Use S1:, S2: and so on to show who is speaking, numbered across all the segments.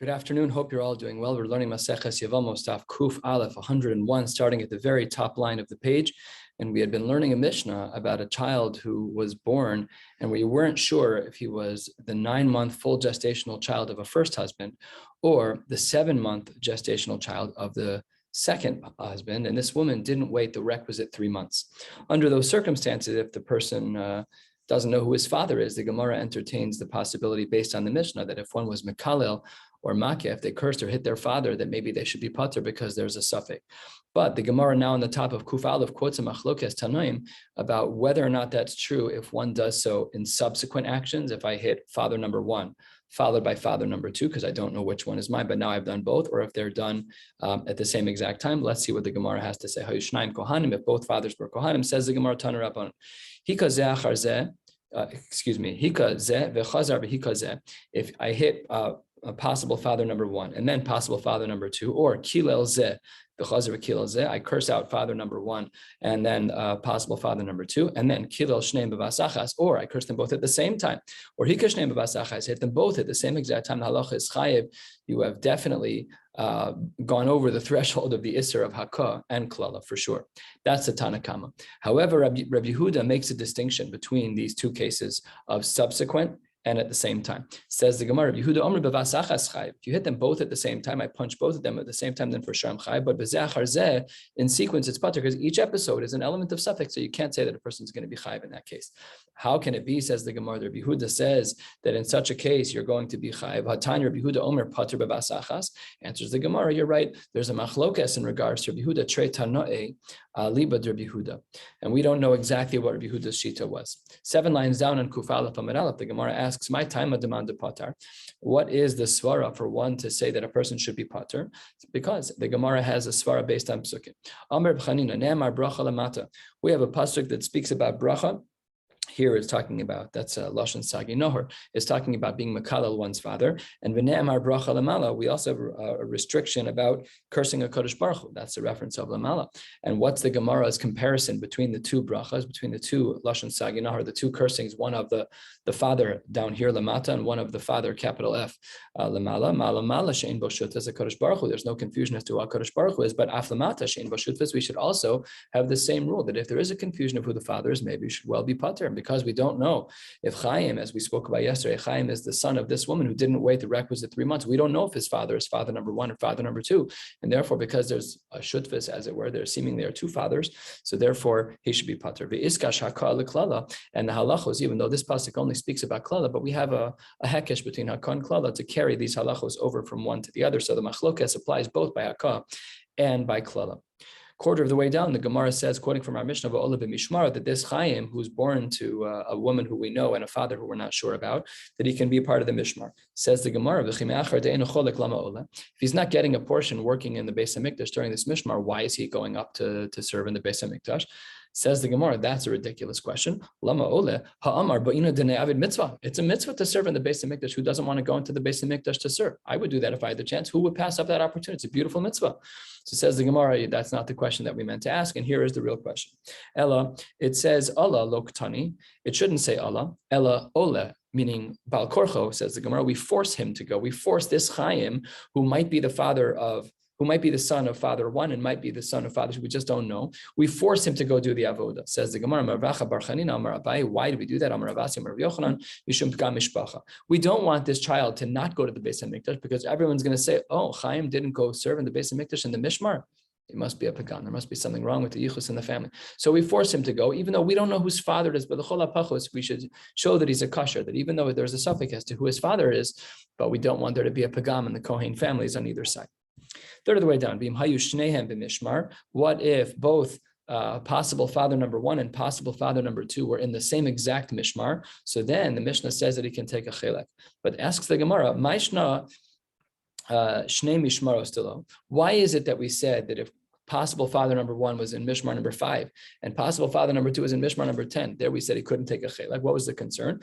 S1: Good afternoon. Hope you're all doing well. We're learning Maseches Yevamos, Daf Kuf Aleph 101, starting at the very top line of the page. And we had been learning a Mishnah about a child who was born, and we weren't sure if he was the 9-month full gestational child of a first husband or the 7-month gestational child of the second husband. And this woman didn't wait the requisite 3 months. Under those circumstances, if the person doesn't know who his father is, the Gemara entertains the possibility based on the Mishnah that if one was Mekalel or Makeh, if they cursed or hit their father, that maybe they should be pater because there's a suffix. But the Gemara now on the top of Kuf Aleph quotes a machlokes tanoim about whether or not that's true if one does so in subsequent actions. If I hit father number 1, followed by father number 2, because I don't know which one is mine, but now I've done both, or if they're done at the same exact time. Let's see what the Gemara has to say. Hayushnaim Kohanim, if both fathers were Kohanim, says the Gemara Tanur Rabban. Hika zeh achar zeh, Hika zeh v'chazar v'hika zeh. If I hit a possible father number 1 and then possible father number 2, or kilel zeh, I curse out father number 1 and then possible father number 2, and then kilel shneim b'vasachas, or I curse them both at the same time, or hika shneim b'vasachas, hit them both at the same exact time. The halacha is chayev. You have definitely gone over the threshold of the Isser of Hakah and Klala for sure. That's the Tanakama. However, Rabbi Yehuda makes a distinction between these two cases of subsequent and at the same time. Says the Gemara, Yehuda Omer b'vasachas chayv. If you hit them both at the same time, I punch both of them at the same time, then for sure I'm chayv. But b'zeh zeh, in sequence, it's pater, because each episode is an element of suffix, so you can't say that a person's going to be chayv in that case. How can it be, says the Gemara, Rabbi Yehuda says that in such a case, you're going to be chayv. Hatan Rabbi Yehuda Omer pater b'vasachas. Answers the Gemara, you're right. There's a machlokes in regards to Rabbi Yehuda, trei tanoe, libad Rabbi Yehuda. And we don't know exactly what Rabbi Yehuda's shita was. 7 lines down on Kuf Aleph Amud Aleph, the Gemara asks, my time of demand of pater. What is the svara for one to say that a person should be pater? Because the Gemara has a svara based on psukim. Amar b'chanina ne'emar bracha lamata. We have a pasuk that speaks about bracha. Here it's talking about, that's Lashon Sagi Nohor, is talking about being Mekalel one's father. And V'ne'emar bracha lamala, we also have a restriction about cursing a Kodesh Baruch Hu. That's the reference of lamala. And what's the Gemara's comparison between the two brachas, between the two Lashon Sagi Nohor, the two cursings, one of the father down here, lamata, and one of the father, capital F, lamala, mala shein bo shutfas a Kodesh Baruch Hu. There's no confusion as to what Kodesh Baruch Hu is, but af lamata shein bo shutfas, we should also have the same rule, that if there is a confusion of who the father is, maybe you should well be pater. Because we don't know if Chaim, as we spoke about yesterday, Chaim is the son of this woman who didn't wait the requisite 3 months. We don't know if his father is father number 1 or father number 2. And therefore, because there's a shutfis, as it were, there are 2 fathers. So therefore, he should be pater. And the halachos, even though this pasuk only speaks about klala, but we have a hekesh between hakah and klala to carry these halachos over from one to the other. So the machlokes applies both by hakah and by klala. Quarter of the way down, the Gemara says, quoting from our Mishnah, that this Chaim, who's born to a woman who we know and a father who we're not sure about, that he can be a part of the Mishmar. Says the Gemara, if he's not getting a portion working in the Beis HaMikdash during this Mishmar, why is he going up to serve in the Beis HaMikdash? Says the Gemara, that's a ridiculous question. Lama ole ha'amar ba'ina d'nei avid mitzvah. It's a mitzvah to serve in the Beis HaMikdash. Who doesn't want to go into the Beis HaMikdash to serve? I would do that if I had the chance. Who would pass up that opportunity? It's a beautiful mitzvah. So says the Gemara, that's not the question that we meant to ask. And here is the real question. Ella, it says Allah loktani. It shouldn't say Allah. Ella ole, meaning Bal Korcho, says the Gemara. We force him to go. We force this Chaim, who might be the son of father 1 and might be the son of father 2, we just don't know. We force him to go do the avoda. Says the Gemara, why do we do that? We don't want this child to not go to the Beis HaMikdash, because everyone's going to say, oh, Chaim didn't go serve in the Beis HaMikdash in the Mishmar. It must be a pagan. There must be something wrong with the yichus in the family. So we force him to go, even though we don't know whose father it is. But the chol hapachos, we should show that he's a kasher, that even though there's a suffix as to who his father is, but we don't want there to be a pagam in the Kohen families on either side. Third of the way down, what if both possible father number 1 and possible father number 2 were in the same exact mishmar? So then the Mishnah says that he can take a chelek. But asks the Gemara, why is it that we said that if possible father number 1 was in mishmar number 5 and possible father number 2 was in mishmar number 10, there we said he couldn't take a chelek? What was the concern?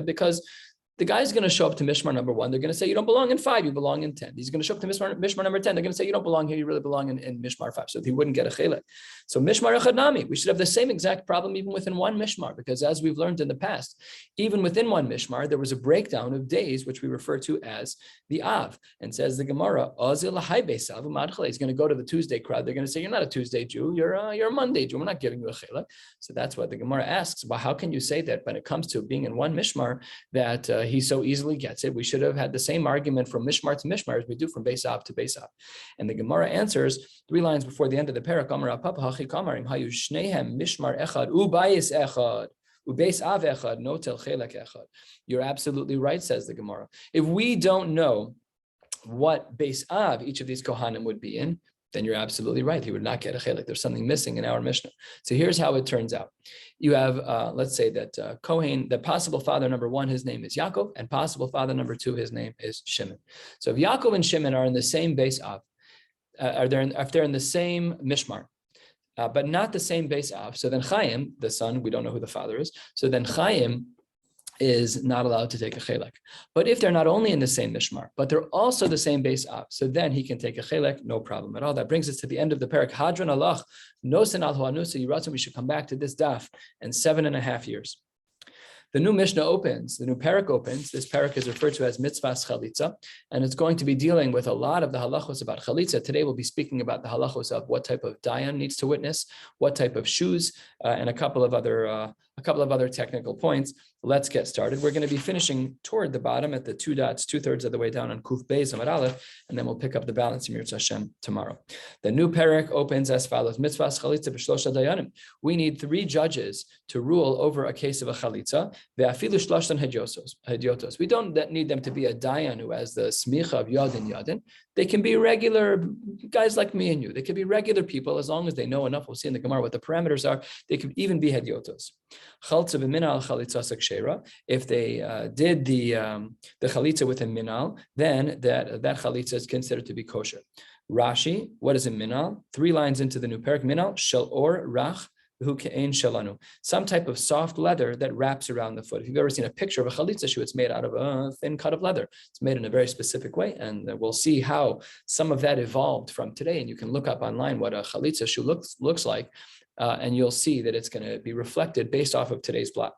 S1: Because the guy's going to show up to Mishmar number 1. They're going to say, you don't belong in 5, you belong in 10. He's going to show up to Mishmar number 10. They're going to say, you don't belong here, you really belong in Mishmar 5. So he wouldn't get a chelek. So Mishmar Echad Nami, we should have the same exact problem even within one Mishmar, because as we've learned in the past, even within one Mishmar, there was a breakdown of days, which we refer to as the Av. And says the Gemara, he's going to go to the Tuesday crowd. They're going to say, you're not a Tuesday Jew, you're a Monday Jew. We're not giving you a chelek. So that's what the Gemara asks. Well, how can you say that when it comes to being in one Mishmar that he so easily gets it? We should have had the same argument from Mishmar to Mishmar as we do from Beis Av to Beis Av. And the Gemara answers 3 lines before the end of the parak. Amar Papa Hachi Kamarim Hayu Shnehem Mishmar Echad Ubayis Echad Ubeis Av Echad Notel Chelek Echad. You're absolutely right, says the Gemara. If we don't know what Beis Av each of these Kohanim would be in, then you're absolutely right. He would not get a chelek. There's something missing in our Mishnah. So here's how it turns out. You have, let's say that Kohen, the possible father number 1, his name is Yaakov, and possible father number 2, his name is Shimon. So if Yaakov and Shimon are in the same Beis Av, if they're in the same Mishmar, but not the same Beis Av, so then Chaim, the son, we don't know who the father is, so then Chaim is not allowed to take a chelek. But if they're not only in the same mishmar, but they're also the same Beis Av, so then he can take a chelek, no problem at all. That brings us to the end of the parak. Hadran alach, nosen al hoanusa yiratzim. We should come back to this daf in 7.5 years. The new Mishnah opens, the new parak opens. This parak is referred to as mitzvahs chalitza, and it's going to be dealing with a lot of the halachos about chalitza. Today we'll be speaking about the halachos of what type of dayan needs to witness, what type of shoes, and a couple of other technical points. Let's get started. We're going to be finishing toward the bottom at the 2 dots, 2/3 of the way down on Kuf Beis Amud Aleph, and then we'll pick up the balance in Yirtzeh Hashem tomorrow. The new parak opens as follows: Mitzvahs chalitza b'shlosha dayanim. We need 3 judges to rule over a case of a chalitza. Ve'afilu shloshtan hedyotos. We don't need them to be a dayan who has the smicha of yadin. They can be regular guys like me and you. They can be regular people as long as they know enough. We'll see in the Gemara what the parameters are. They could even be hedyotos. Chaltza b'minal chalitza sakshera. If they did the chalitza with a minal, then that chalitza is considered to be kosher. Rashi, what is a minal? 3 lines into the new parak. Minal shel or rach. Some type of soft leather that wraps around the foot. If you've ever seen a picture of a chalitza shoe, it's made out of a thin cut of leather. It's made in a very specific way, and we'll see how some of that evolved from today. And you can look up online what a chalitza shoe looks like, and you'll see that it's going to be reflected based off of today's plot.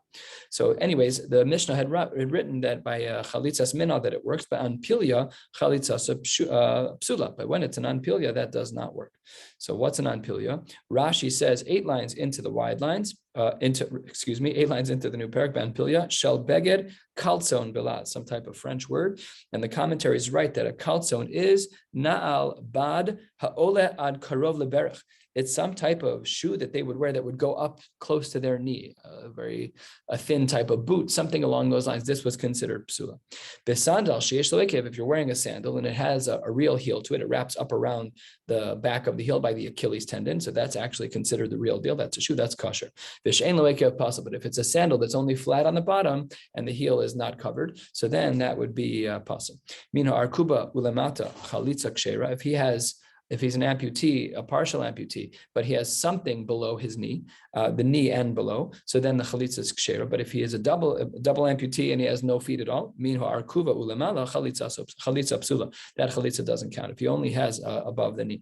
S1: So anyways, the Mishnah had written that by chalitzas minal that it works, but on pilya, chalitzas psula. But when it's an anpilya, that does not work. So what's an anpilya? Rashi says 8 lines into the wide lines, 8 lines into the new parak, anpilya, shel beged kalzon belaz, some type of French word. And the commentaries write that a kalzon is na'al bad ha'ole ad karov leberach. It's some type of shoe that they would wear that would go up close to their knee, a thin type of boot, something along those lines. This was considered psula. Besandal sheyesh loikev, if you're wearing a sandal and it has a real heel to it, it wraps up around the back of the heel by the Achilles tendon. So that's actually considered the real deal. That's a shoe, that's kosher. Vishein loikev possible. But if it's a sandal that's only flat on the bottom and the heel is not covered, so then that would be possible. Mina arkuba ulemata chalitza kshera. If he's an amputee, a partial amputee, but he has something below his knee, the knee and below, so then the chalitza is kshera. But if he is a double amputee and he has no feet at all, minhu arkuva ulemala chalitza psula, that chalitza doesn't count if he only has above the knee.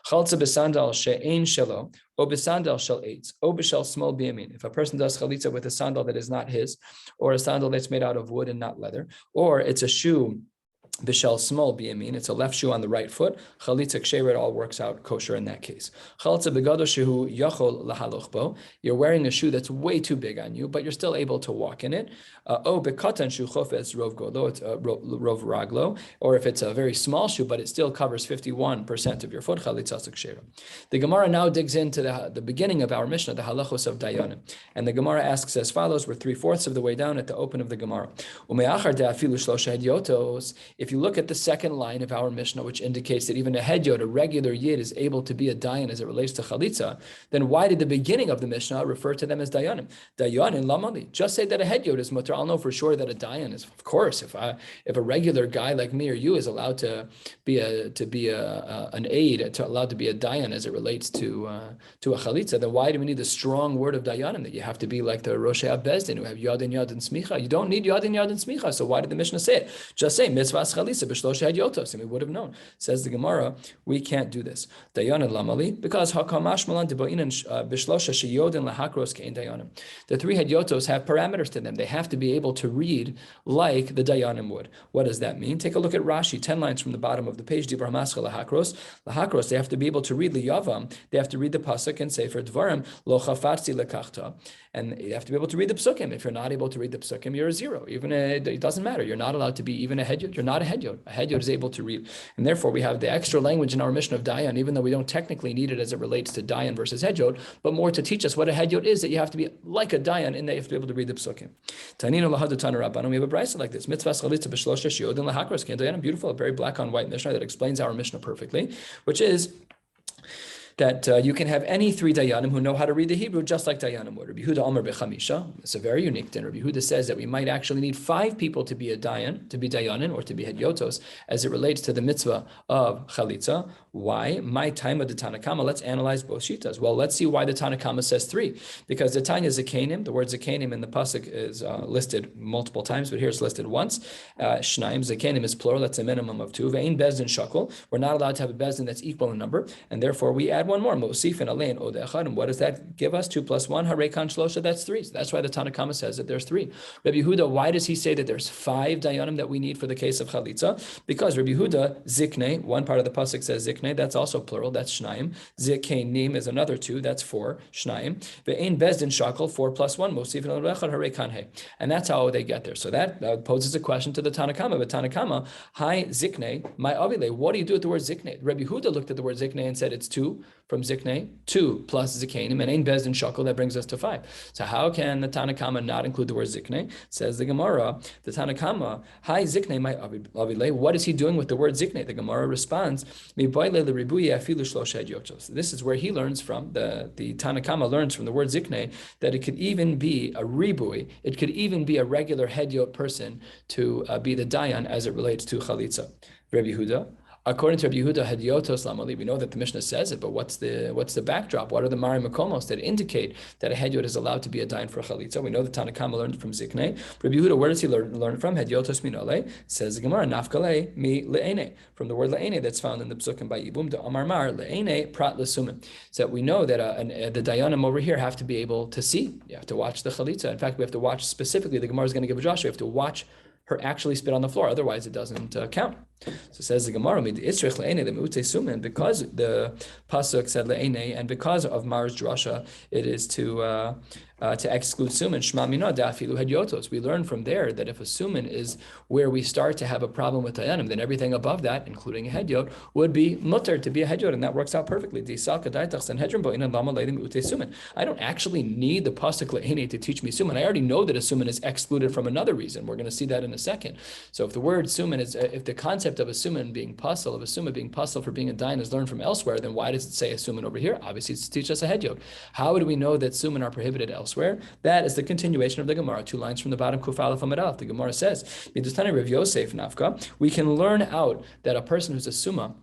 S1: Chalitza besandal she'ein shelo, o besandal shel eitz, o b'shel small biyamin. If a person does chalitza with a sandal that is not his, or a sandal that's made out of wood and not leather, or it's a shoe Bishal small biyamin, it's a left shoe on the right foot. Chalitza ksheira, it all works out kosher in that case. Chalitza begado shehu yachol lahaloch bo. You're wearing a shoe that's way too big on you, but you're still able to walk in it. O bekatan shu chofetz rov golo, it's rov raglo. Or if it's a very small shoe, but it still covers 51% of your foot. Chalitza ksheira. The Gemara now digs into the beginning of our Mishnah, the halachos of dayanim, and the Gemara asks as follows. We're 3/4 of the way down at the open of the Gemara. Umeachar de'afilu shlosha hedyotos. if you look at the second line of our Mishnah, which indicates that even a hedyot, a regular yid, is able to be a dayan as it relates to chalitza, then why did the beginning of the Mishnah refer to them as dayanim? Dayanin lamali. Just say that a hedyot is mutter. I'll know for sure that a dayan is. Of course, if a regular guy like me or you is allowed to be an aid, allowed to be a dayan as it relates to a chalitza, then why do we need the strong word of dayanim that you have to be like the Roshei Bezdin who have yad and smicha? You don't need yad and smicha. So why did the Mishnah say it? Just say mitzvahs chalitza b'shlosha hadyotos, and we would have known. Says the Gemara, we can't do this. Dayanim lamali, because hakamash malan deboinan b'shlosha sheyodin lahakros kein dayanim. The three hadyotos have parameters to them. They have to be able to read like the dayanim would. What does that mean? Take a look at Rashi, 10 lines from the bottom of the page. Dibur hamascha lahakros. Lahakros, they have to be able to read liyavam. They have to read the pasuk and sefer dvarim lo chafatzi lekachta. And you have to be able to read the psukim. If you're not able to read the psukim, you're a zero. It doesn't matter. You're not allowed to be even a hedyot. You're not a hedyot. A hedyot is able to read. And therefore, we have the extra language in our Mishnah of dayan, even though we don't technically need it as it relates to dayan versus hedyot, but more to teach us what a hedyot is, that you have to be like a dayan in that you have to be able to read the psukim. Tanino lahadu tana rabbanon. We have a brisa like this. Mitzvah chalitza b'shlosha shiur lahakros kein dayanim. Beautiful, a very black on white Mishnah that explains our Mishnah perfectly, which is that you can have any three dayanim who know how to read the Hebrew just like dayanim would. Rabbi Yehuda Amar bechamisha. It's a very unique thing. Rabbi Yehuda says that we might actually need 5 people to be a dayan, to be dayanin, or to be hedyotos, as it relates to the mitzvah of chalitza. Why? My time of the Tanakama. Let's analyze both shitas. Well, let's see why the Tanakama says 3. Because the Tanya Zakanim, the word Zakanim in the pasuk is listed multiple times, but here it's listed once. Shnaim, Zakanim is plural. That's a minimum of 2. Ve'in bezdin shakol. We're not allowed to have a bezdin that's equal in number, and therefore we add one more. Mosif and alein od echad. And what does that give us? 2 plus 1. Harekan shlosha. That's 3. So that's why the Tanakama says that there's 3. Rabbi Yehuda, why does he say that there's 5 dayanim that we need for the case of chalitza? Because Rabbi Yehuda zikne, one part of the pasuk says zikne. That's also plural. That's shnaim. Zikenim is another 2. That's 4. Shnaim. Ve'ein bezdin shakel. 4 plus 1. Mosif and od echad harekan he. And that's how they get there. So that poses a question to the Tanakama. But Tanakama, hi zikne, my avile. What do you do with the word zikne? Rabbi Yehuda looked at the word zikne and said it's 2 from zikne, 2 plus zikanim, and ein bezdin shakel, that brings us to 5. So how can the Tanakama not include the word zikne? Says the Gemara, the Tanakama, hi zikne my avile. What is he doing with the word zikne? The Gemara responds, this is where he learns from, the Tanakama learns from the word zikne, that it could even be a ribui, it could even be a regular hedyot person to be the dayan as it relates to chalitza. Rabbi Yehuda, according to Rabbi Yehuda, hedyotos lamali, we know that the Mishnah says it, but what's the backdrop? What are the mari makomos that indicate that a hedyot is allowed to be a dayan for chalitza? We know that Tanakama learned from zikne. Rabbi Yehuda, where does he learn from? Hedyotos minole, says the Gemara, nafkale mi le'ene, from the word le'ene that's found in the psukim by Yibum, the Amar Mar, le'ene prat lesumin. So that we know that the dayanim over here have to be able to see. You have to watch the chalitza. In fact, we have to watch specifically, the Gemara is going to give a Joshua, you have to watch her actually spit on the floor, otherwise it doesn't count. So says the Gemara, because the pasuk said le'ene, and because of Mar's drasha, it is to exclude suman. Shma mina da'afilu hedyotos. We learn from there that if a suman is where we start to have a problem with dayanim, then everything above that, including a hedyot, would be mutter to be a hedyot, and that works out perfectly. I don't actually need the pasuk le'ene to teach me suman. I already know that a suman is excluded from another reason. We're going to see that in a second. So if the word suman is, if the concept of a suman being puzzle, of a suman being puzzle for being a dayan is learned from elsewhere, then why does it say a suman over here? Obviously, it's to teach us a hedyot. How do we know that suman are prohibited elsewhere? That is the continuation of the Gemara. 2 lines from the bottom, Kuf Aleph Amud Aleph. The Gemara says, Rav Yosef Nafka, we can learn out that a person who's a summa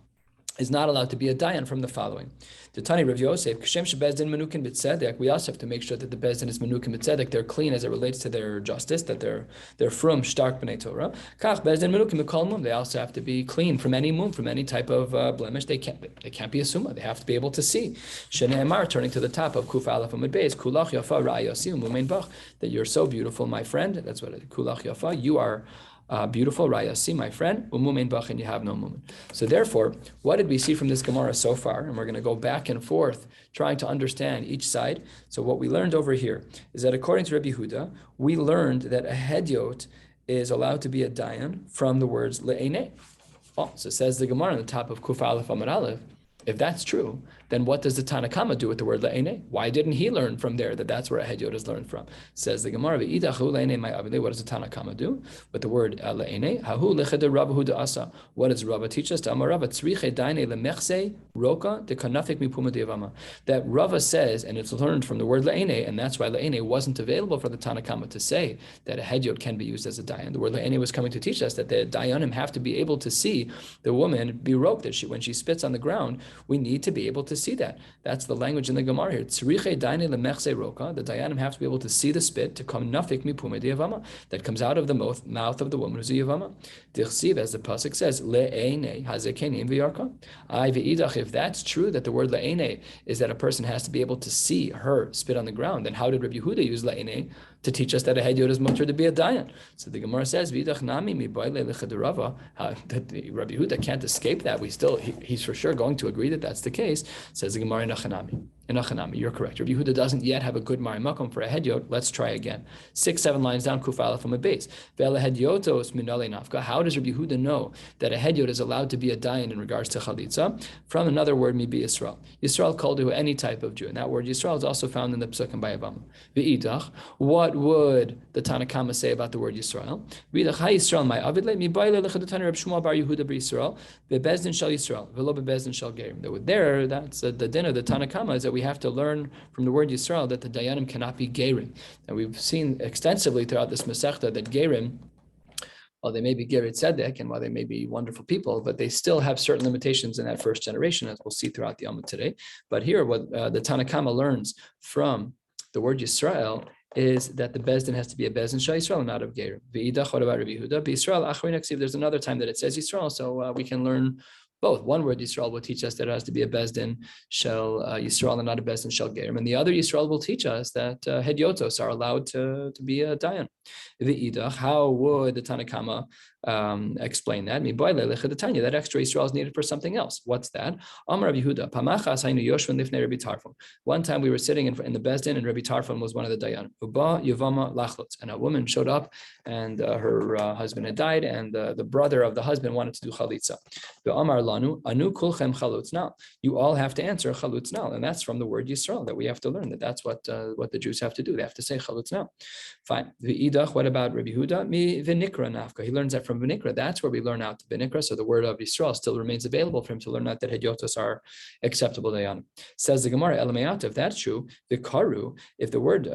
S1: is not allowed to be a dayan from the following. The Tani Rav Yosef, Kshem shebezdin menukin b'tzedek. We also have to make sure that the bezdin is menukin b'tzedek. They're clean as it relates to their justice, that they're from stark b'nei Torah. Kach bezdin menukin b'kol mum. They also have to be clean from any mum, from any type of blemish. They can't be a summa. They have to be able to see. Shneimar, turning to the top of Kuf Aleph Amud Beis, Kulach Yafa Ra'yosi Umumein Bach. That you're so beautiful, my friend. That's what it is. Kulach Yafa. You are beautiful, Rayasi, my friend, umumin bach, and you have no mumin. So therefore, what did we see from this Gemara so far? And we're going to go back and forth trying to understand each side. So what we learned over here is that according to Rabbi Yehuda, we learned that a hedyot is allowed to be a dayan from the words le'ene. Oh, so says the Gemara on the top of Kuf Aleph Amud Aleph, if that's true, then what does the Tanakama do with the word le'ene? Why didn't he learn from there that that's where a hedyot is learned from? Says the Gemara, what does the Tanakama do with the word le'ene? What does Rava teach us? That Rava says, and it's learned from the word le'ene, and that's why le'ene wasn't available for the Tanakama to say that a hedyot can be used as a dayan. The word le'ene was coming to teach us that the dayanim have to be able to see the woman be roped, that when she spits on the ground, we need to be able to see that. That's the language in the Gemara here. The dayanim have to be able to see the spit to come nafik mipume yevama that comes out of the mouth of the woman who's a yevama. Dichsiv, as the pasuk says, le'ene hazekenim v'yarka. If that's true, that the word le'ene is that a person has to be able to see her spit on the ground, then how did Rabbi Yehuda use le'ene to teach us that a hedyot is mutter to be a dayan? So the Gemara says, "V'idach nami mi ba'ile lechaderava." That Rabbi Yehuda can't escape that. He's for sure going to agree that that's the case. Says the Gemara in Achanami. You're correct. Rabbi Yehuda doesn't yet have a good mari makom for a hedyot. Let's try again. 6-7 lines down, kuf aleph from a base. Ve'ele hedyotos minale nafka. How does Rabbi Yehuda know that a hedyot is allowed to be a dayan in regards to chalitza? From another word, mibi Yisrael. Yisrael called to any type of Jew, and that word Yisrael is also found in the Psukim by Yevamos. V'idach, what would the Tanakama say about the word Yisrael? V'idach ha Yisrael my avidle mi ba'ile lechadutani Reb Shmuel bar Yehuda bar Yisrael bebezdin shel Yisrael v'lo bebezdin shel gerim. There, that's the din of the Tanakama, is that we have to learn from the word Yisrael that the dayanim cannot be gerim. And we've seen extensively throughout this Masechta that gerim, while they may be Gerrit Tzedek and while they may be wonderful people, but they still have certain limitations in that first generation, as we'll see throughout the Amud today. But here, what the Tanakama learns from the word Yisrael is that the Bezdin has to be a Bezdin Shal Yisrael, not of Gerim. V'idach, what about Rabbi Yehuda? B'Yisrael, Achrin Aksiv, there's another time that it says Yisrael, so we can learn both. One word Yisrael will teach us that it has to be a Bezdin Shel Yisrael and not a Bezdin Shel Gerim. And the other Yisrael will teach us that Hedyotos are allowed to be a Dayan. V'idach, how would the Tanakama explain that? That extra Yisrael is needed for something else. What's that? Amar Rabbi Yehuda, Pamachas haynu yoshvin lifnei Rabbi Tarfon. One time we were sitting in the Bezdin, and Rabbi Tarfon was one of the Dayan. Uba Yevama lachlotz, and a woman showed up, and her husband had died, and the brother of the husband wanted to do chalitza. The Amar lanu anu kulchem chalutz now. You all have to answer chalutz now, and that's from the word Yisrael that we have to learn that's what the Jews have to do. They have to say chalutz now. Fine. V'idach, what about Rabbi Yehuda? Mi v'nikra nafka. He learns that from v'nikra. That's where we learn out the v'nikra. So the word of Yisrael still remains available for him to learn out that hedyotos are acceptable dayanim. Says the Gemara, Elamayat, if that's true, the karu, if the word,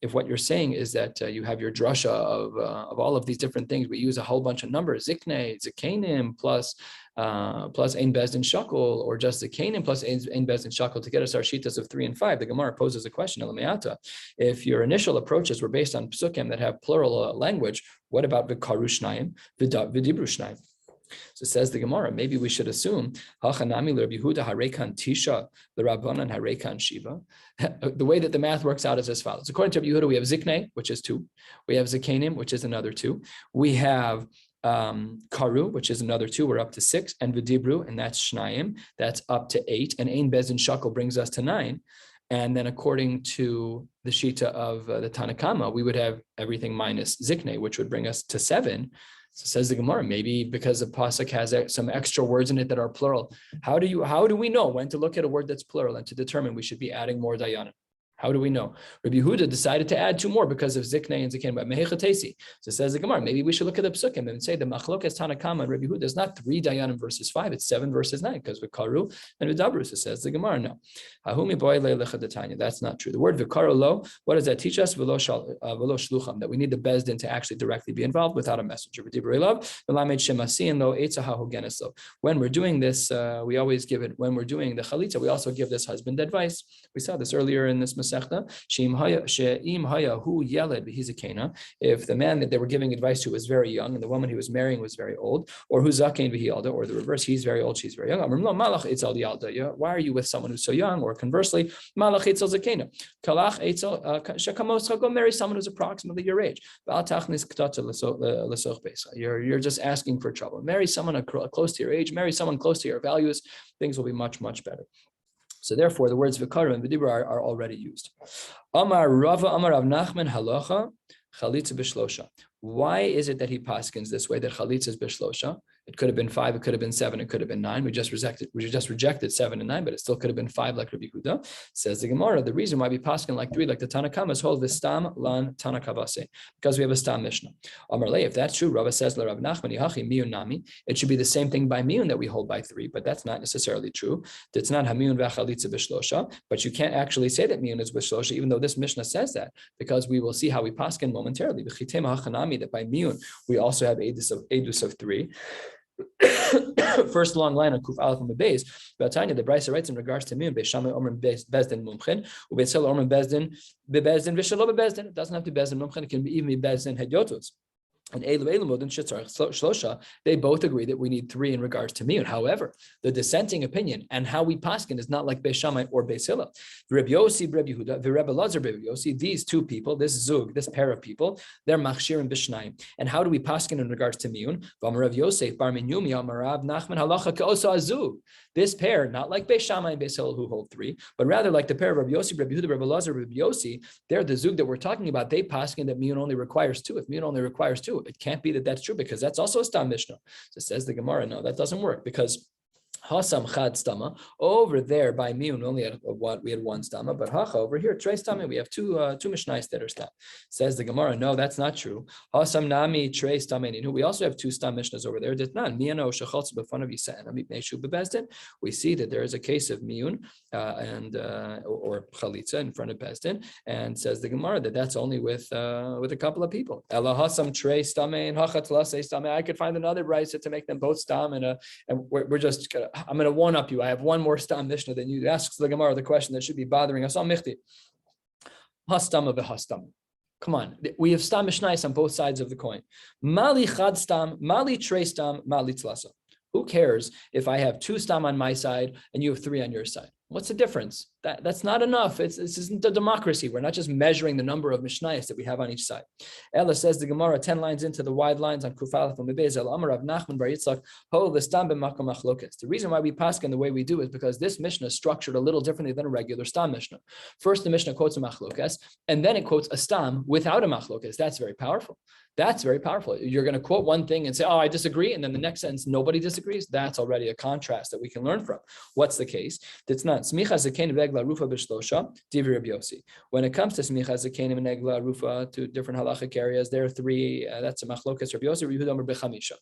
S1: if what you're saying is that you have your drasha of all of these different things, we use a whole bunch of numbers, zikne, zikanim, plus ein bezdin shakel, or just zikanim plus ein bezdin shakel to get us our shitas of 3 and 5. The Gemara poses a question, Elamayata. If your initial approaches were based on psukim that have plural language, what about v'karu shnayim, v'dibru shnayim? So says the Gemara, maybe we should assume hachanami l'Rabbi Yehuda harekan tisha l'Rabbanan harekan shiva. The way that the math works out is as follows. According to Rabbi Yehuda, we have zikne, which is 2. We have zikanim, which is another 2. We have karu, which is another 2, we're up to 6, and v'dibru, and that's shnayim, that's up to 8, and ein bezdin shakel brings us to 9. And then according to the shita of the Tanakama, we would have everything minus zikne, which would bring us to 7. So says the Gemara, maybe because the pasuk has some extra words in it that are plural. How do we know when to look at a word that's plural and to determine we should be adding more dayanim? How do we know? Rabbi Yehuda decided to add 2 more because of zikne and zikanim. But mehechatesi. So says the Gemara, maybe we should look at the psukim and say the machlokas Tanakama and Rabbi Yehuda is not 3 dayanim verses 5, it's 7 verses 9 because v'karu and v'dabru. So says the Gemara, no. That's not true. The word v'karu lo, what does that teach us? V'lo shlucham, that we need the bezdin to actually directly be involved without a messenger. When we're doing this, we always give it. When we're doing the chalitza, we also give this husband advice. We saw this earlier in this Masechta. If the man that they were giving advice to was very young and the woman he was marrying was very old, or who zakein v'hiyalda, or the reverse, he's very old, she's very young. Why are you with someone who's so young? Or conversely, malach etzel zakena. Kalach etzel shekamos, go marry someone who's approximately your age. You're just asking for trouble. Marry someone close to your age. Marry someone close to your values. Things will be much, much better. So therefore, the words v'karu and v'dibra are already used. Amar Rava, Amar Rav Nachman, halacha chalitza b'shlosha. Why is it that he paskins this way, that chalitza is b'shlosha? It could have been 5, it could have been 7, it could have been 9. We just rejected 7 and 9, but it still could have been 5 like Rabbi Yehuda. Says the Gemara, the reason why we paskin like 3, like the Tanakama, is hold Vistam lan Tanakavase, because we have a Stam Mishnah. Amarle, if that's true, Rava says Rav Nachman Yahachi Miyun Nami, it should be the same thing by Miyun that we hold by 3, but that's not necessarily true. It's not Hamiyun v'Chalitza b'Shlosha, but you can't actually say that Miyun is b'Shlosha, even though this Mishnah says that, because we will see how we paskin momentarily. B'Chitema Hachanami, that by Miyun we also have Edus of 3. First long line on Kuf Aleph and Beis. Tanya, the Brisa writes in regards to Miyun, Beis Shammai Omer Bezdin Mumchin, Ubeis Hillel Omer Bezdin Bebezdin V'Shelo Bebezdin. It doesn't have to be Bezdin Mumchin. It can even be Bezdin Hedyotos. And they both agree that we need 3 in regards to Miyun. However, the dissenting opinion and how we paskin is not like Beis Shammai or Beis Hillel. Rabbi Yossi, Rabbi Yehuda, Rabbi Lazar, Rabbi Yossi, these 2 people, this zug, this pair of people, they're machshirim b'shnayim. And how do we paskin in regards to Miyun? V'amarav Yosef bar minyumi amarav Nachman halacha ka'osa azug. This pair, not like Beis Shammai and Beis Hillel who hold 3, but rather like the pair of Rabbi Yossi, Rabbi Yehuda, Rabbi Lazar, Rabbi Yossi, they're the zug that we're talking about. They paskin that Miyun only requires 2. If Miyun only requires 2, it can't be that that's true, because that's also a Stam Mishnah. So says the Gemara, no, that doesn't work, because Hasam Chad Stama, over there by Miyun only had we had 1 Stama, but Hacha over here, Trey Stama, we have two Mishnais that are Stam. Says the Gemara, no, that's not true. Hasam Nami Trey Stameninu. We also have 2 Stam Mishnahs over there. Ditnan Miyano Shechaltz B'Fun of Yisrael Amit Meishu Bebezdin. We see that there is a case of Miyun or Chalitza in front of Bezdin, and says the Gemara that that's only with a couple of people. Ela Hasam Trey Stamen Hachat Lase Stamen. I could find another brisa to make them both Stam, and we're just gonna. I'm going to one up you. I have one more Stam Mishnah than you. Asks the Gemara the question that should be bothering us. Michti. Hastama v'hastama. Come on. We have Stam Mishnais on both sides of the coin. Mali chad stam, mali trei stam, mali tlasa. Who cares if I have 2 Stam on my side and you have 3 on your side? What's the difference? That's not enough. This isn't a democracy. We're not just measuring the number of Mishnayos that we have on each side. Ella says the Gemara 10 lines into the wide lines on Kufalef and Mebez El Amar of Nachman Bar Yitzchak Ho L'Stam B'Makom Machlokes. The reason why we paskin the way we do is because this Mishnah is structured a little differently than a regular Stam Mishnah. First, the Mishnah quotes a Machlokes, and then it quotes a Stam without a Machlokes. That's very powerful. That's very powerful. You're going to quote one thing and say, oh, I disagree. And then the next sentence, nobody disagrees. That's already a contrast that we can learn from. What's the case? It's not. When it comes to smicha zakenim and egla rufa to different halachic areas, there are 3. That's a machlokas Rabbi Yossi, Rabbi Yehuda Amar b'chamisha.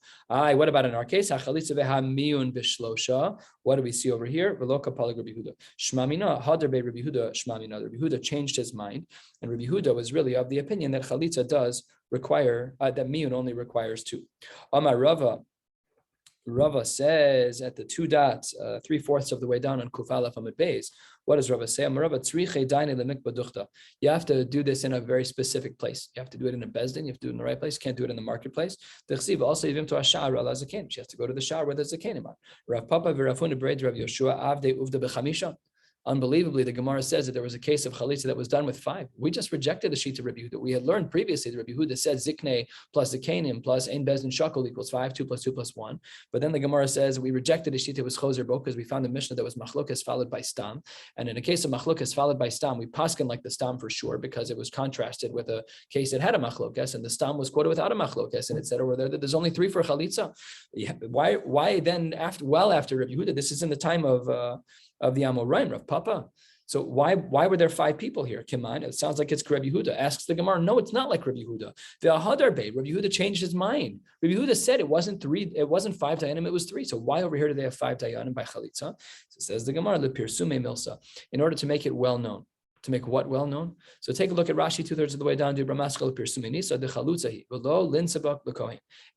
S1: What about in our case? Hachalitza v'hamiyun b'shlosha. What do we see over here? V'lo kapalag Rabbi Yehuda. Shmamina hadar be Rabbi Yehuda shmamina. Rabbi Yehuda changed his mind, and Rabbi Yehuda was really of the opinion that chalitza does require that miyun only requires 2. Amar Rava says at the 2 dots, 3/4 of the way down on Kuf Aleph Amid Beis. What does Rava say? You have to do this in a very specific place. You have to do it in a bezdin. You have to do it in the right place. You can't do it in the marketplace. Also, even to a shiur ala zaken. She has to go to the shiur where there's zakenim on. Rav Papa v'Rafuna b'Reid Rav Yoshua avde uvda b'chamisha. Unbelievably, the Gemara says that there was a case of chalitza that was done with 5. We just rejected the sheet of Rabbi Yehuda. We had learned previously that Rabbi Yehuda said zikne plus zikanim plus ein bezdin shakol equals 5, 2 plus 2 plus 1. But then the Gemara says we rejected the sheet that was choser bo because we found a Mishnah that was machlokas followed by stam. And in a case of machlokas followed by stam, we paskin like the stam for sure because it was contrasted with a case that had a machlokas and the stam was quoted without a machlokas, and it said over there that there's only 3 for chalitza. Why then after Rabbi Yehuda? This is in the time of the Amoraim, Rav Papa. So why were there 5 people here? Kiman, it sounds like it's Rabbi Yehuda. Asks the Gemara, no, it's not like Rabbi Yehuda. The Ahadar Bey, Rabbi Yehuda changed his mind. Rabbi Yehuda said it wasn't 5 dayanim, it was 3. So why over here do they have 5 dayanim by chalitza? So says the Gemara, Lepirsume Milsa, in order to make it well known. To make what well known? So take a look at Rashi 2/3 of the way down.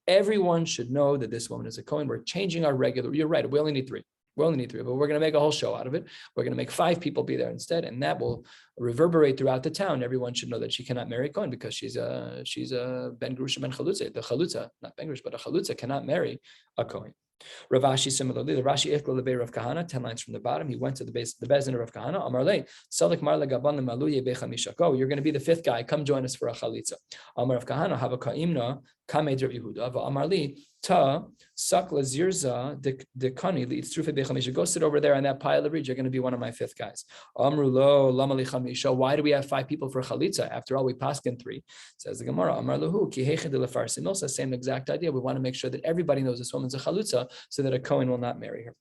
S1: Everyone should know that this woman is a Kohen. We're changing our regular. You're right. We only need 3. We only need 3, but we're going to make a whole show out of it. We're going to make 5 people be there instead, and that will reverberate throughout the town. Everyone should know that she cannot marry Kohen because she's a ben Grusha ben Chalutza. The Chalutza, not ben Grush, but a Chalutza cannot marry a Kohen. Rav Ashi similarly, the Rashi Ichla Lebe Rav Kahana, 10 lines from the bottom. He went to the Bezdin of Rav Kahana. Amarle, Salik Marle Gaban Maluye Bechamisha. Go, you're going to be the 5th guy. Come join us for a chalitza. Amar Rav Kahana, have a kaimna Kamed Rabbi Yehuda, Amarli, Ta, Sakla Zirza, the Kani, leads Trufa Bechamisha. Go sit over there on that pile of reeds. You're going to be one of my fifth guys. Amrulo, Lamali Chamisha. Why do we have 5 people for Chalitza? After all, we paskin 3. Says the Gemara, Amarluhu, Ki Hechen de Lefarsi Milsa, same exact idea. We want to make sure that everybody knows this woman's a Chalutza so that a Kohen will not marry her.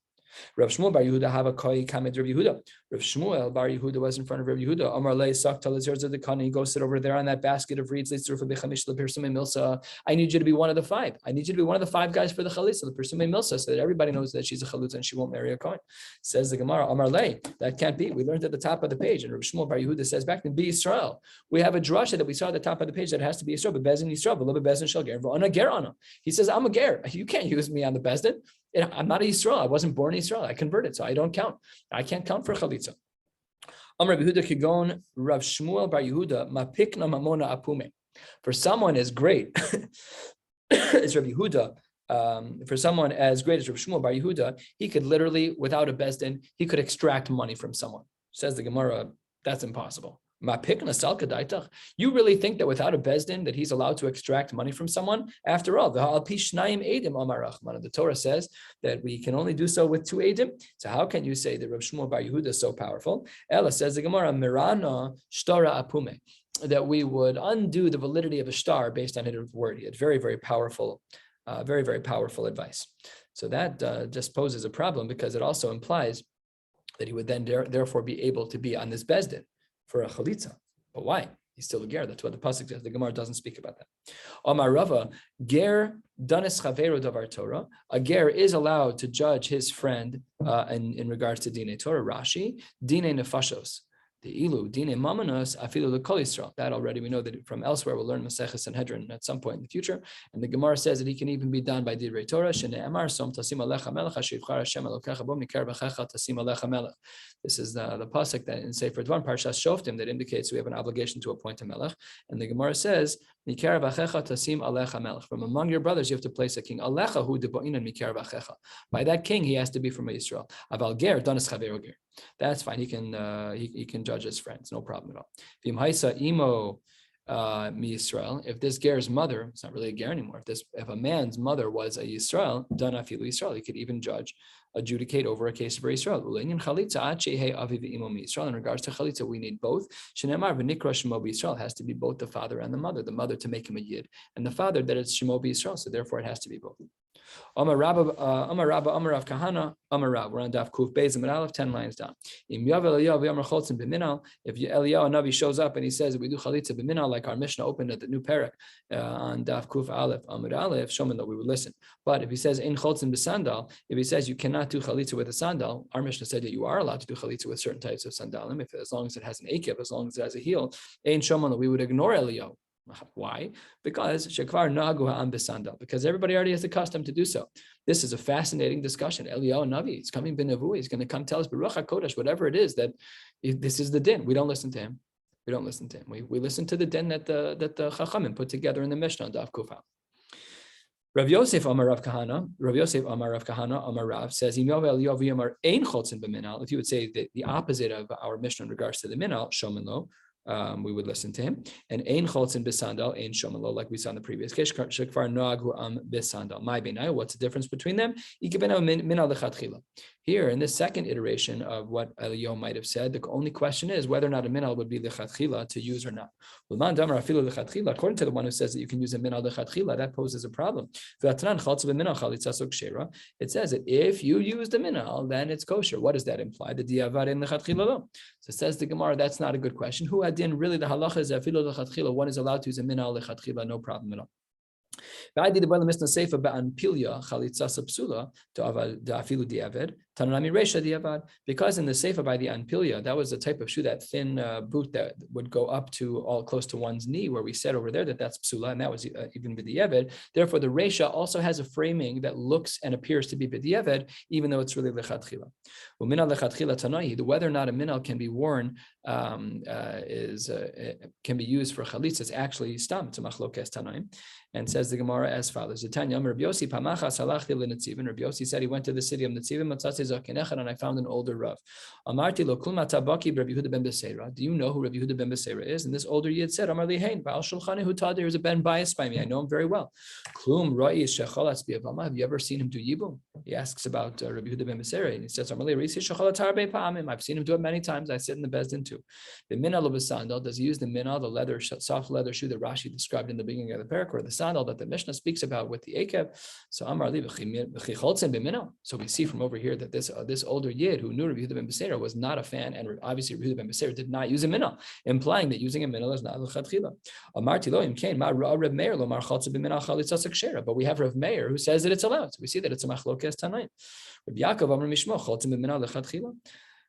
S1: Rav Shmuel Bar Yehuda have a koi kamed Rav Yehuda. Rav Shmuel Bar Yehuda was in front of Rav Yehuda. Amar lei sakta lezerza the kani. Go sit over there on that basket of reeds. I need you to be one of the 5. I need you to be one of the 5 guys for the chalitza, the persume milsa, so that everybody knows that she's a chalutza and she won't marry a kohen. Says the Gemara, Amar lei, that can't be. We learned at the top of the page, and Rav Shmuel Bar Yehuda says back in Be Yisrael. We have a drasha that we saw at the top of the page that it has to be Yisrael, but Bezin Yisrael, but Bezin shall ger, v'ana ger ana. He says, I'm a ger. You can't use me on the Bezdin. I'm not a Yisrael. I wasn't born in Israel. I converted, so I don't count. I can't count for chalitza. Amar Rabbi Yehuda kigon Rav Shmuel Bar Yehuda mapikna mamona apume. For someone as great as Rabbi Yehuda, for someone as great as Rav Shmuel Bar Yehuda, he could literally, without a bezdin, he could extract money from someone. Says the Gemara, that's impossible. You really think that without a bezdin that he's allowed to extract money from someone? After all, the Torah says that we can only do so with 2 edim. So how can you say that Rav Shmuel Bar Yehuda is so powerful? Ella says the Gemara, Mirana shtara apume, that we would undo the validity of a star based on his word. He had very, very powerful advice. So that just poses a problem because it also implies that he would then therefore be able to be on this bezdin for a chalitza. But why? He's still a ger. That's what the pasuk says. The Gemara doesn't speak about that. Omar Rava, ger danis chavero davar Torah. A ger is allowed to judge his friend in regards to dine Torah. Rashi, dine nefashos. The ilu dine mamanos afilu lekol Yisrael. That already we know that from elsewhere. We'll learn Maseches Sanhedrin at some point in the future. And the Gemara says that he can even be done by divrei Torah. Shene'emar som tasim alecha melech asher yivchar Hashem elokecha bo mikar b'checha tasim alecha melech. This is the pasuk that in Sefer Dvarim Parshas Shoftim that indicates we have an obligation to appoint a melech. And the Gemara says mikar b'checha tasim alecha melech. From among your brothers you have to place a king. Alecha hu deboinan mikar b'checha. By that king he has to be from Israel. Aval ger danis chavero ger. That's fine. He can judge his friends, no problem at all. V'imhaisa imo mi Yisrael. If this ger's mother, it's not really a ger anymore. If a man's mother was a Yisrael, dana afilu Yisrael, he could even adjudicate over a case for Yisrael. In regards to chalitza, we need both. Shenemar v'nikra shemo b'Yisrael has to be both the father and the mother to make him a yid, and the father that it's shemo b'Yisrael. So therefore, it has to be both. Amar Rabba, Amar Rav Kahana, Amar Rav. We're on Daf Kuf Beis and Aleph, 10 lines down. If Eliyahu Navi shows up and he says we do chalitza b'minal, like our Mishnah opened at the new parak on Daf Kuf Aleph, Amar Aleph, Shoman, that we would listen. But if he says in choltzin b'sandal, if he says you cannot do chalitza with a sandal, our Mishnah said that you are allowed to do chalitza with certain types of sandalim, as long as it has an akib, as long as it has a heel. Ein Shoman, that we would ignore Eliyahu. Why? Because shekvar nagu ha'am b'sandal. Because everybody already has the custom to do so. This is a fascinating discussion. Eliyahu Navi, he's coming b'nevu. He's going to come tell us Baruch HaKodesh, whatever it is that this is the din. We don't listen to him. We listen to the din that the Chachamim put together in the Mishnah on Daf Kufa. Rav Yosef Amar Rav Kahana, Amar Rav says, if you would say the opposite of our Mishnah in regards to the minal, shomen lo, we would listen to him. And ein choltzin b'sandal, ein shomelo, like we saw in the previous case. Shekvar noagu am b'sandal. My benai. What's the difference between them? Minal lechatchila. Here, in this second iteration of what Eliyahu might have said, the only question is whether or not a minal would be lechatchila to use or not. According to the one who says that you can use a minal lechatchila, that poses a problem. It says that if you use the minal, then it's kosher. What does that imply? The diavad in lechatchila lo. So says the Gemara, that's not a good question. Who adin really the halacha is afilu lechatchila? One is allowed to use a minal lechatchila, no problem at all. Because in the Sefer by the Anpilya, that was the type of shoe, that thin boot that would go up to all close to one's knee, where we said over there that's psula, and that was even b'diavad. Therefore, the Reisha also has a framing that looks and appears to be b'diavad, even though it's really lechatchila. Whether or not a minal can be worn can be used for chalitza is actually stam. It's a machlokes tanaim, and says Says the Gemara as follows. Rabbi Yossi said he went to the city of Netzivim, and I found an older Rav. Do you know who Rabbi Yehuda ben Beseira is? And this older Yid said, there's a ben biased by me. I know him very well. Have you ever seen him do Yibum? He asks about Rabbi Yehuda ben Beseira, and he says, I've seen him do it many times. I sit in the Bezdin too. The minal of a sandal, does he use the minal, the leather, soft leather shoe that Rashi described in the beginning of the parak, or the sandal that the Mishnah speaks about with the Akev? So So we see from over here that this older Yid who knew Rabbi Yehuda ben Beseira was not a fan, and obviously Rabbi Yehuda ben Beseira did not use a minal, implying that using a minal is not l'chadchila. But we have Rav Meir who says that it's allowed. So we see that it's a machlokes tanaim. Rabbi Yaakov Amar Mishmo chaltzim b'minal l'chadchila.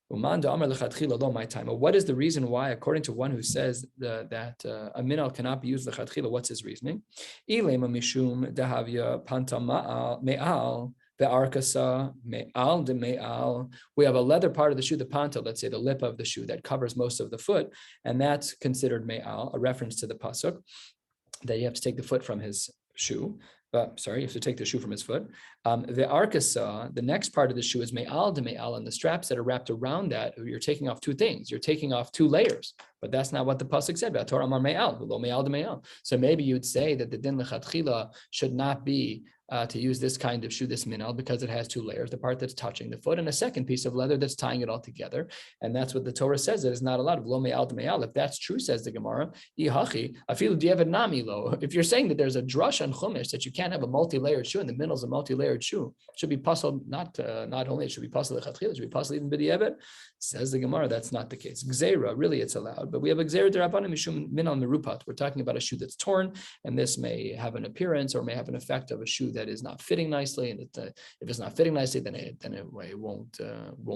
S1: What is the reason why, according to one who says that a minal cannot be used l'chadchila? What's his reasoning? Mishum dahavya panta me'al ve'arkasa me'al de me'al. We have a leather part of the shoe, the panta, let's say the lip of the shoe that covers most of the foot, and that's considered me'al, a reference to the pasuk that you have to take the foot from his shoe. You have to take the shoe from his foot. The arkasa, the next part of the shoe is me'al de me'al, and the straps that are wrapped around that, you're taking off two things. You're taking off two layers, but that's not what the pasuk said. So maybe you'd say that the din l'chadchila should not be to use this kind of shoe, this minal, because it has two layers, the part that's touching the foot and a second piece of leather that's tying it all together. And that's what the Torah says, that is not allowed. If that's true, says the Gemara, if you're saying that there's a drush on Chumash that you can't have a multi-layered shoe and the minal is a multi-layered shoe, it should be puzzled, not only it should be puzzled lechatchila, it should be puzzled even b'di'evet. Says the Gemara, that's not the case. Gzeira, really it's allowed, but we have a gzeira d'Rabbanan mishum minal merupat. We're talking about a shoe that's torn, and this may have an appearance or may have an effect of a shoe that is not fitting nicely, and if it's not fitting nicely, then it won't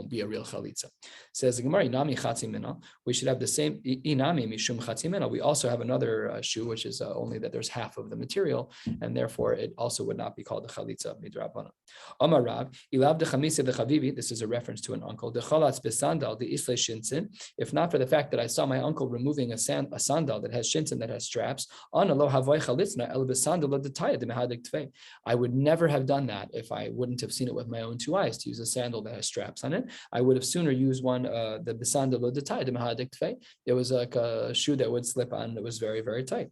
S1: be a real chalitza. Says the Gemara, inami chatzi minal. We should have the same inami mishum chatzi minal. We also have another shoe which is only that there's half of the material, and therefore it also would not be called the chalitza midrabanan. Amar Rav, ilav de chamisa de chavivi. This is a reference to an uncle. The chalatz besandal the isle shinsin. If not for the fact that I saw my uncle removing a sandal that has shinsin, that has straps, on a lo havoy chalitzna el besandal de taya de mehadik tvei. I would never have done that if I wouldn't have seen it with my own two eyes, to use a sandal that has straps on it. I would have sooner used one, the besandal de taya de mehadik tvei. It was like a shoe that would slip on that was very, very tight.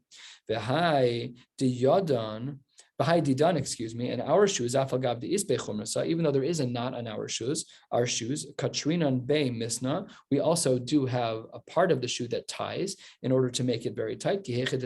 S1: V'hai de yodon. And our shoes, even though there is a knot on our shoes, Katrinan Bay Misna, we also do have a part of the shoe that ties in order to make it very tight, because we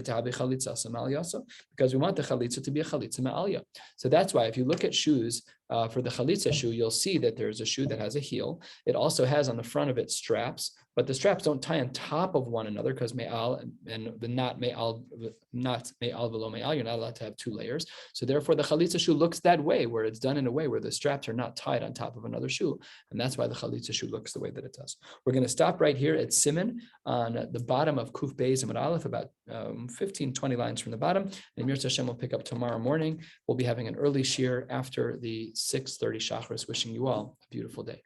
S1: want the chalitza to be a chalitza ma'alya. So that's why if you look at shoes, for the chalitza shoe, you'll see that there's a shoe that has a heel. It also has on the front of it straps, but the straps don't tie on top of one another because me'al and the not me'al below me'al, you're not allowed to have two layers. So therefore the chalitza shoe looks that way, where it's done in a way where the straps are not tied on top of another shoe. And that's why the chalitza shoe looks the way that it does. We're going to stop right here at Siman on the bottom of Kuf Beis Amud Aleph, about 15, 20 lines from the bottom. And Mir Hashem will pick up tomorrow morning. We'll be having an early shiur after the 6:30 Shachris, wishing you all a beautiful day.